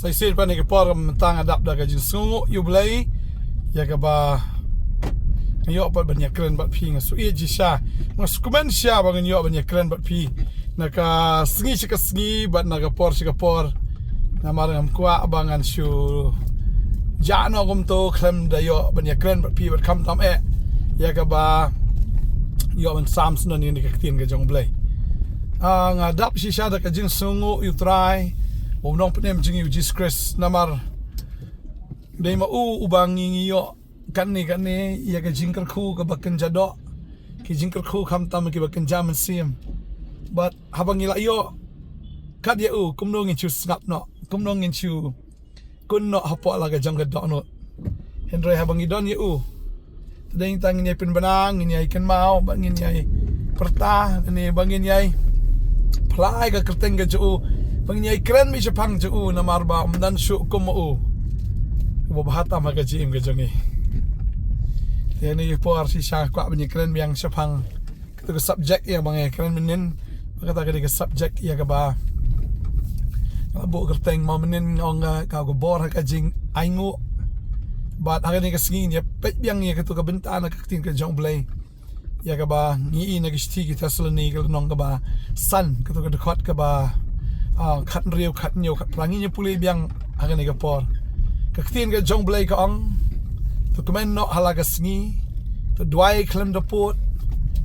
Sai sen pa ni ke por mentang adap dah ka jing sungu you belai ya ka ba yo pat banyak keren bat pi ngasu e ji sha ngas kumen sha ba yo banyak keren bat pi naka sengi ka sengi bat naga por na marang kwa abangan shu ja no gum to klem da yo banyak keren bat pi bat kam tam e ya ka ba yo ban sams no ni ka tin ka jong belai ngadap si sha da ka jing sungu you try nong penem jing you disgrace namar dei ma ubang ngi yo kan ni ya ka jingkar khu ka bakan jado ki jingkar khu kham tam ki bakan jam sim but habang ila yo kat ya kum no ngin chu snap no kum no ngin chu kun no hapo la ka jang ka do no henry habang idon ya tadeng tangin ya pin banang ngin ya ikan mau bangin ya perta ni bangin ya plai ka kerteng ka ju bangin ya keren mi japang ju na marba dan shu kum mo bahata maga jim ka jongi yani por si sha kwa banyak keren yang sepang itu ke subjek ya bang keren menin kata ke subjek ya ka ba bo kerteng mau menin ong ka go bor ka jing ainguh bat hari ni ke singin ya pet yang ya ketu ka benta na ka tin ka jong blai ya ka ba ni na gisti ki taslani ka nong ka ba san ketu ka dekat ka ba khat riu khat nyu khat plangi nya puli biang hari ni ka por ka tin ka jong blai ka ong tu kemen no halaga sengi tu duai klem dapot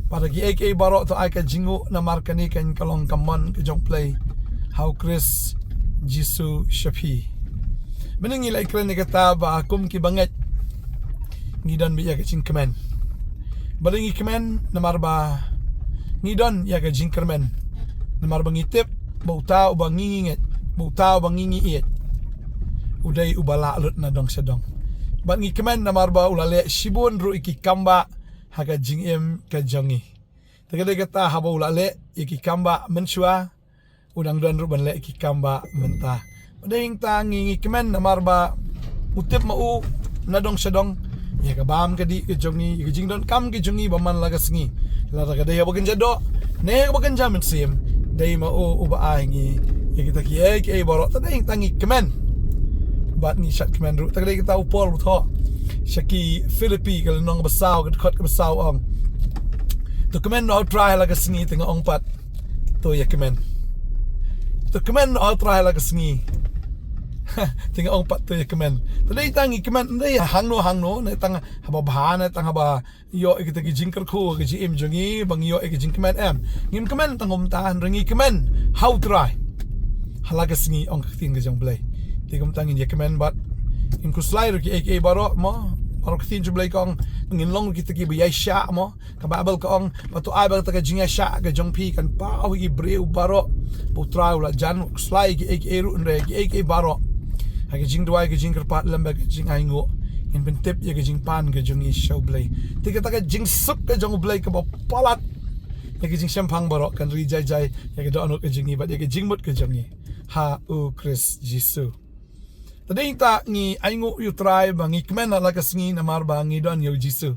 pada gi ek barok tu ai ka jingu na markani kan kalong kaman ke jong play how Chris Jisu Shafi menengi lai kren ni kata ba kum ki banget ngidon bi ya ka jing kemen balingi kemen na marba ngidon ya ka jing kemen na marba ngitip bauta ubang nginginget bauta ubang ngingiet udai ubala lut na dong sedong bat ngi kemen na marba ulale shibun ru iki kamba haga jingem ka jongi tagade kata haba ulale iki kamba menshua udang don ru ban le iki kamba menta ding tangi ngi kemen na marba utip mau na dong sedong ya ka bam ka di ka jongi ka jing don kam ka jongi ba man laga sngi la tagade haba genjado ne ba genja mynsiem dei mau uba aingi ya kita ki borok tading tangi kemen bat ni shat kemen ru tagade kita upol tho Shaki Philippi kalau nong besau ke besau ong tu kemen no try la ka sngi tengah ong pat tu ya kemen tu kemen no try la ka sngi tengah ong pat tu ya kemen tadai tangi kemen ndai hang no na tang haba bahana tang haba yo kita ki jingkar khu ki jim jongi bang yo ki jing kemen ngim kemen tangom tahan rengi kemen how try halaga sngi ong ka tin ka jong blai tigom tangin ya kemen bat in kuslai ru ki ek barok mo barok tin jublai kong ngin long kita ki bi sha mo ka babel kong patu ai ba ta ka jinga sha ka jongphi kan pa hi breu barok putra ula jan kuslai ki ek ru nre ki ek barok ha ki jing duai ki jing kerpat lemba ki jing ainguh in bentip ya ki jing pan ka jongi show blai tika ta ka jing sup ka jong blai ka palat ya ki jing sempang barok kan ri jai ya ki do anu ka jingi ba ya ki jing mut ka jongi ha Chris Jisu tading ta ngi ainguh you try bangi kemen la ka sngi na mar bangi don yo Jisu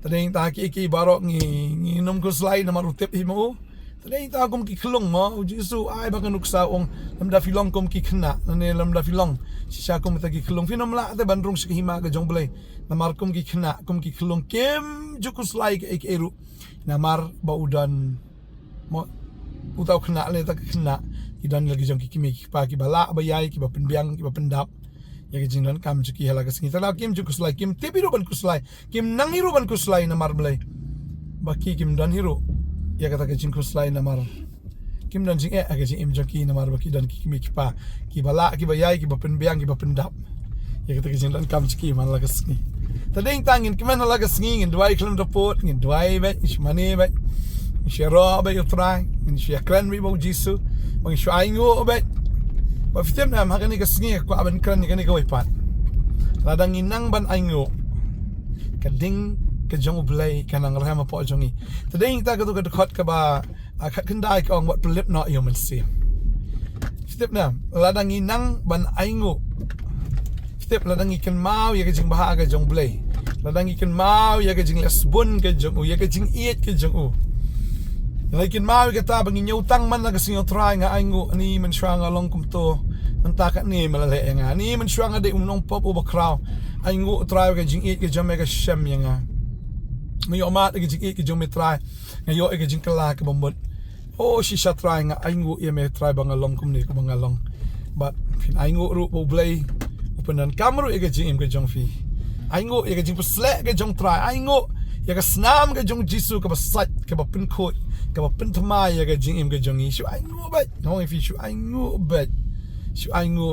tading ta ki barok ngi nom ko slide na mar utip himo tading ta kum ki khlung mo Jisu ai ba kanuk sa ong lam da filong kum ki khna ne lam da filong sisa kum ta ki khlung finom la ta bandrung si hima ka jong blai na mar kum ki khna kum ki khlung kem juku slide ek eru na mar ba udan mo utau khna le ta khna idan lagi jong ki mi pa ki bala ba yai ki ba penbiang ki ba pendap ya ki jingdan kam juki hala ka singi tala kim juku slai kim tebiru ban kuslai kim nang hiru ban kuslai na mar blai baki kim dan hiru ya kata ka jing kuslai na mar kim dan jing aga jing im joki na mar baki dan ki mi ki pa ki bala ki ba yai ki ba penbiang ki ba pendap ya kata ka jingdan kam juki man la ka singi tading tangin kiman hala ka singi ngin duai klem dapot ngin duai ba ismane ba shero ba you try ngin shia kran mi ba Jisu bang shu ainguh ba ba fitem na makani ka singi ko aban kran ni kani ka wipat ladang inang ban ainguh kading ka jong blai kanang rahama po jongi tading ta ka tu ka dekat ka ba khat kendai ka ong wat pelip no yo mynsiem fitem na ladang inang ban ainguh fitem ladang ikan mau ya ka jing baha ka jong blai ladang ikan mau ya ka jing lesbon ka jong ya ka jing iet ka jong Lakin mau kata bangi nyutang man laga sinyo try nga ainguh ni mensha nga long kum to mentah kat ni malah yang ni mensyuang adik nong pop overcrowd ainguh try ke jing it ke jam ke sham yang ngayo mat ke jing it ke jom try ngayo ke jing kelah ke bombot oh shisha try nga ainguh ye me try bangalong kum ni ko bangalong but fin ainguh ru bo blay upenan kamru ke jing ke jongphi ainguh ye ke jing puslek ke jong try ainguh ye ke snam ke jong jisu ke basat ke bapin khot ke bapin thamai ye ke jing ke jongi shu ainguh bat ngong fi shu ainguh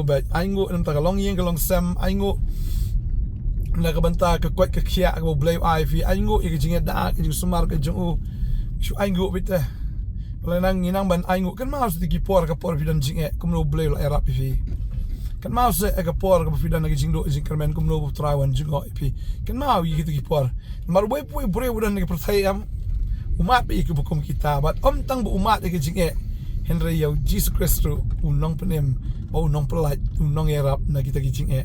bat ainguh nam ta long yeng ke long sam ainguh na ka banta ka kwat ka khia ka blay ai fi ainguh ye ke jing da ke jing sumar ke jong shu ainguh bit wala nang nginang ban ainguh kan mau sedikit por ka por fidan jing kum no blay la era fi kan mau se ka por ka fidan ke jing do jing kermen kum no trawan jing fi kan mau yi gitu por mar boy bre udan ke perthai am umat bi ke bukum kita bat tang bu umat ke jing Henry yau Jesus Christus unong penem bau unong pelat unong erap na kita jing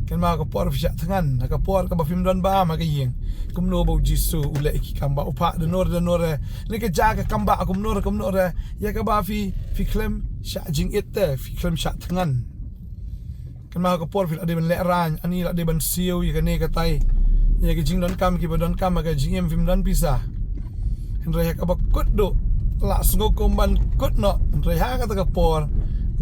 kan mau ka por fi tangan ka por ka ba film don ba ma ka yeng kum no bau jisu ule ki kamba upa de nor ni ke jaga kamba kum nor ya ka ba fi klem sha jing fi klem sha tangan kan mau ka por fi ade ben le ran ani la de ben siu ya ka ne ka tai ya ke jing don kam ki ba don kam ka jing film don pisa Henry ka ba kut do la sngo komban kut no Henry ha ka ta ka por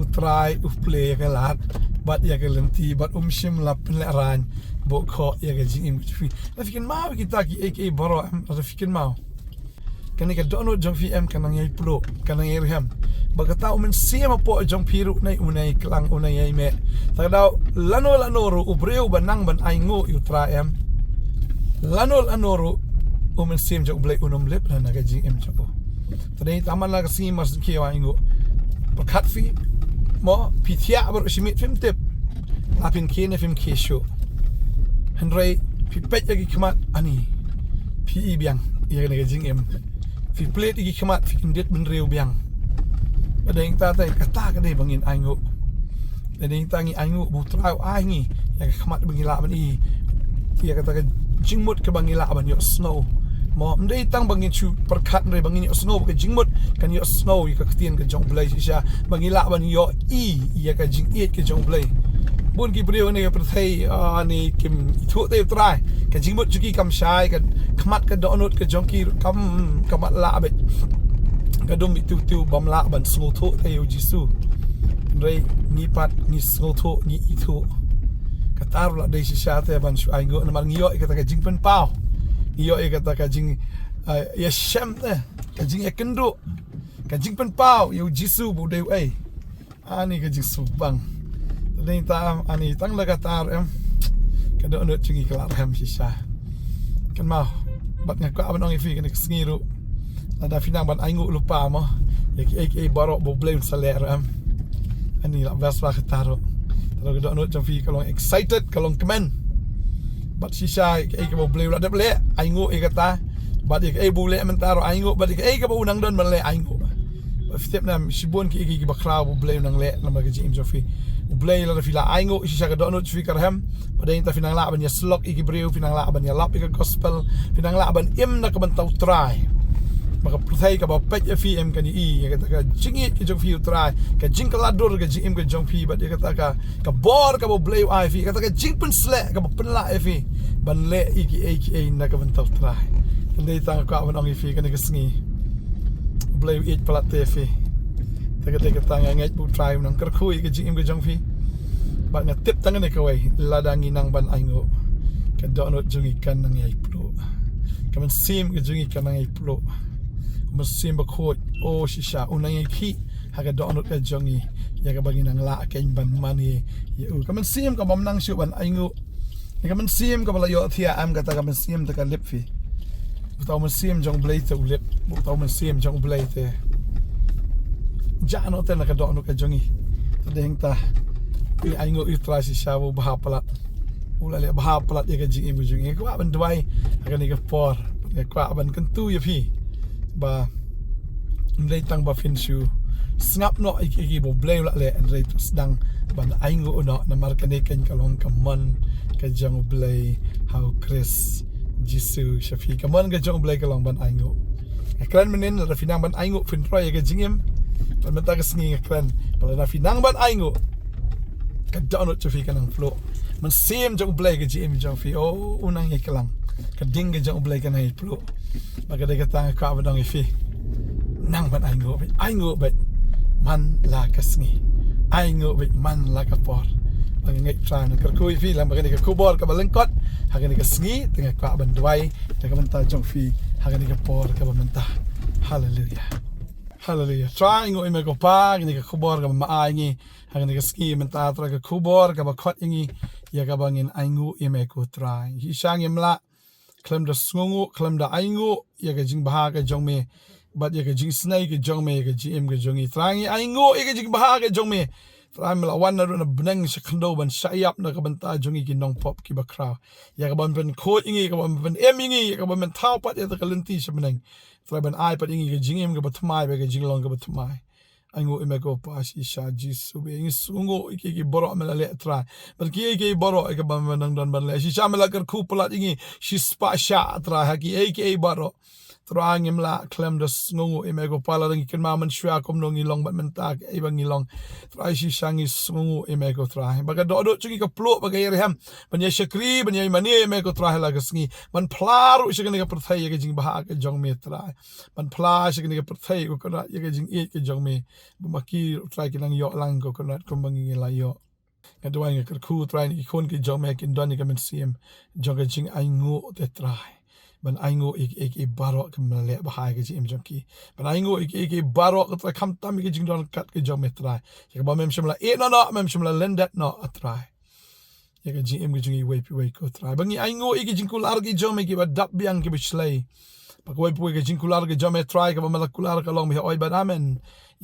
utrai play ka lat bat ya ke lenti bat shim la pen le ran bo kho ya ke jing fi la fikin mau kita ki aka baro am la fikin mau kan ka dono jongphi em kan ngai pluh kan ngai rham ba ka ta mynsiem po jongphi ru nai unai klang unai ai me ta dau lano ru ubreu banang ban ainguh utra em lano ru mynsiem jong blai unom lep na ka jing em chapo tadai taman la ka si mas ki ainguh pakat fi mo pitia ber simit film tip lapin kene film kesho Henry pi pet lagi kemat ani pi biang ya ne jing em fi plate lagi kemat fi kindet ben reu biang ada yang tai kata ka dei bangin ainguh ada yang tangi ainguh bu trau ai ni ya kemat bangila ban i ya kata ka jingmut ke bangila ban yo snow mo ndai tang bangin chu perkat ndai bangin yo snow ke jingmut kan yo snow ka ktien ke jong blai sha bangila ban yo ya ka jing ke jong blai bun ki brio ne ka prthai ani kim thu te trai ka jingmut chuki kam shai ka khmat ka donut ke jong ki kamat la bet ka dum tu bam la ban snow thu te yo jisu ndai ni pat ni snow thu ni itu ka tar la dei sha te ban shu ainguh na mar ngio ka ta ka jing pen pau iyo kata kajing ya sham kajing kenduk kajing pen pau yo jisu bu deu ani kajing subang tadi ta ani tang la katar em kada onot chingi kelar ham sisa kan mau bat ngak aban ong ifi kan sengiru ada finang ban ainguh lupa mo ya ki barok bo blame saler ani la vas wa kataro kalau kada onot jongphi kalau excited kalau kemen bat sisa ke bo bleu la de ble ainguh kata bat ke bo le mentaro ainguh bat ke bo unang don male ainguh ba fitep nam sibon ki ba kra bo bleu nang le nama ke jing jongphi bo bleu la fila ainguh sisa ka donut fi karham pada inta finang la ban ya slok breu finang la ban ya lap ke gospel finang la ban im na ka ban tau try maka perthai ka ba pet fm kan i kata ka jingit ke jongphi utrai ka jing ka ladur ka jing ke jongphi ba dia kata ka bor ka bo bleu ai fi kata ka jing pun slek ka pen la fi ban le aka na ka ban tau trai ndai tang ka ban ong fi kan ka sngi bleu it plat te fi ta ka tang ngai bu trai nang kar khui ka jing ke jongphi ba nga tip tang ne ka wai Lada nginang ban ainguh ka donut jungi kan nang ai pluh ka mynsiem ka jungi kan nang ai pluh mynsiem bakot shisha unang ki haga donut ka jongi ya ka bagi nang la ken ban mani ya ka mynsiem ka bam nang shu ban ainguh ka mynsiem ka bala yo thia am kata ka mynsiem ta ka lip fi tau mynsiem jong blai te lip tau mynsiem jong blai te ja no te na ka donut ka jongi tadeng ta ni ainguh itra shisha bo bahapalat ula le bahapalat ya ka jing im jungi ka ban dwai ka ni ka por ka ban kentu ya fi ba ndai tang ba fin shu snap no iki bo bleu la le ndai sedang ban ainguh no na markane kan kalong kaman ka jong blai how chris jisu shafi kaman ka jong blai kalong ban ainguh kran menen la finang ban ainguh fin roy ka jingim ban mata ka sngi kran pala na finang ban ainguh ka download jongphi kanang flow man same jong blay ka GM jongphi unang ikalang ka ding ka jong blay kanang flow maka de ka tang ka badang ifi nang ban ainguh bet man la kasngi ainguh bet man la kapor bang ngai try nak kui fi lam bang ni ka khubor ka balengkot hagan ni ka sngi tengah ka ban duai de ka mentah jongphi hagan ni ka por ka mentah hallelujah hallelujah try ngo ime ko pa ni ka khubor ka ma ai ngi hagan ni ka sngi mentah tra ka khubor ka ba khot ngi ya ka bangin ainguh ime ko try hi sang imla klem da sngungu klem da ainguh ya ka jing bah ka jongme bat ya ka jing snai ka jongme ka GM ka jongi trangi ainguh ya ka jing bah ka jongme trai melawan na benang sekendo ban sayap na kabanta jongi ki nong pop ki bakra ya ka ban ben ko ingi ka ban ben em ingi ya ka ban thau pat ya ka lenti sebenang trai ban ai pat ingi ka jingem ka bathmai ba ka jinglong ka bathmai ainguh ime ko pas isha jisu be ingi sungu ki boro mela le trai ban ki boro ka ban nang don ban le si shamela kar khu plat ingi si spa sha trai ha ki boro terang imla klem das ngungu imego pala ringi ken mamen shwa kom no ngilong bat mentak ibang ngilong trai si shangi ngungu imego trai baga do chungi ka pluh baga yerham banya shakri banya mani imego trai la gasngi man plaru shigani ka perthai ka jing baha ka jong me trai man pla shigani ka perthai ko kona ya ka jing e ka jong me bumaki trai ki lang yo lang ko kona kom bangi la yo kadua nga kerku trai ni kon ki jong me kin doni ka mynsiem jong ka jing ainguh te trai ban ainguh ik barok ke mele bahai ke jim jongki ban ainguh ik barok ke kam tam ke jing don kat ke jom metrai ya ba mem shimla no mem shimla lendat no atrai ya ke jim ke jingi we ko trai bangi ainguh ik jing kular ke jom ke ba dap biang ke bislei pak we ke jing kular ke jom metrai ke ba mala kular ke long me oi ban amen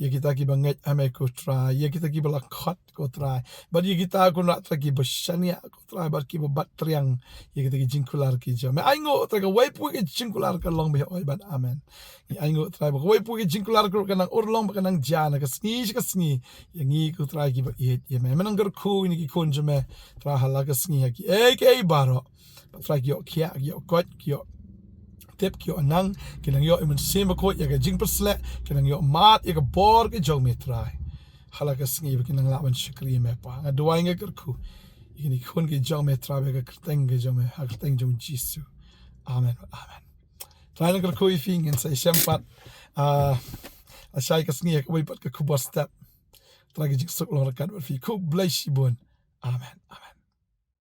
ya kita ki banget ame ko try ya kita ki bala khot ko try but ya kita ko nak ki bersania ko try bar ki bat triang ya kita ki jingkular ki jam aingo tra ka wai pu ki jingkular ka long be oi ban amen ya aingo try ba wai pu ki jingkular ko kanang urlong ba kanang jana ka sngi ya ngi ko try ki ba ya me menang gar ku ni ki kon jame tra hala ka sngi ki ke baro tra ki yo kia yo kot ki yo tip ki anang kinang yo mynsiem ko ya ka jing persle kinang yo mat ya ka bor ke jong me trai hala ka sngi kinang la ban shikri me pa nga duai nga kerku ini kon ke jong me trai ka kerteng ke jong me ha kerteng jong jisu amen amen trai nga kerku ifing en sai sempat asai ka sngi ka wi pat ka khubor step trai ka jing sok lo rakat fi ku bless bun amen amen